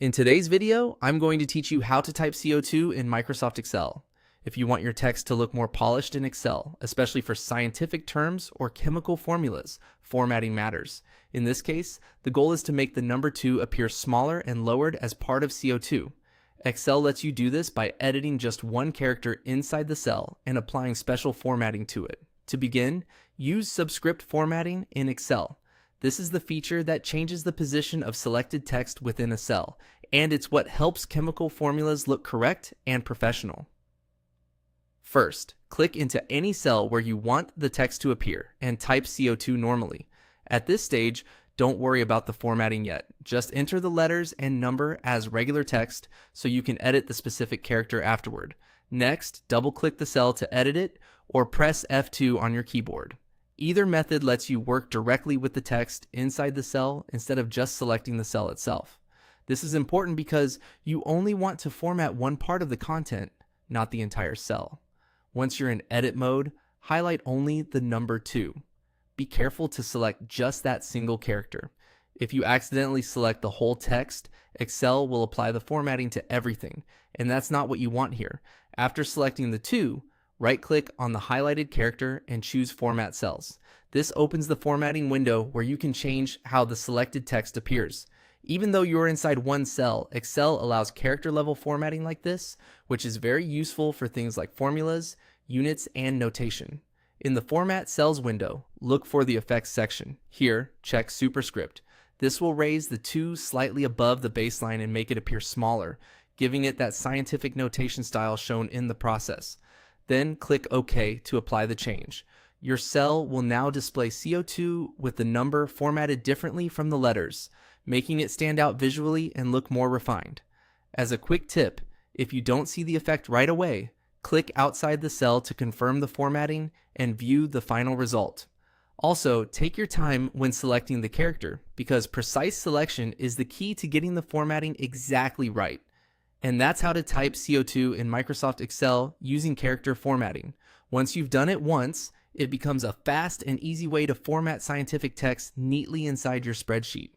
In today's video, I'm going to teach you how to type CO2 in Microsoft Excel. If you want your text to look more polished in Excel, especially for scientific terms or chemical formulas, formatting matters. In this case, the goal is to make the number 2 appear smaller and lowered as part of CO2. Excel lets you do this by editing just one character inside the cell and applying special formatting to it. To begin, use subscript formatting in Excel. This is the feature that changes the position of selected text within a cell, and it's what helps chemical formulas look correct and professional. First, click into any cell where you want the text to appear and type CO2 normally. At this stage, don't worry about the formatting yet. Just enter the letters and number as regular text so you can edit the specific character afterward. Next, double-click the cell to edit it or press F2 on your keyboard. Either method lets you work directly with the text inside the cell instead of just selecting the cell itself. This is important because you only want to format one part of the content, not the entire cell. Once you're in edit mode, highlight only the number 2. Be careful to select just that single character. If you accidentally select the whole text, Excel will apply the formatting to everything, and that's not what you want here. After selecting the 2, right-click on the highlighted character and choose Format Cells. This opens the formatting window where you can change how the selected text appears. Even though you're inside one cell, Excel allows character-level formatting like this, which is very useful for things like formulas, units, and notation. In the Format Cells window, look for the Effects section. Here, check Superscript. This will raise the 2 slightly above the baseline and make it appear smaller, giving it that scientific notation style shown in the process. Then click OK to apply the change. Your cell will now display CO2 with the number formatted differently from the letters, making it stand out visually and look more refined. As a quick tip, if you don't see the effect right away, click outside the cell to confirm the formatting and view the final result. Also, take your time when selecting the character, because precise selection is the key to getting the formatting exactly right. And that's how to type CO2 in Microsoft Excel using character formatting. Once you've done it once, it becomes a fast and easy way to format scientific text neatly inside your spreadsheet.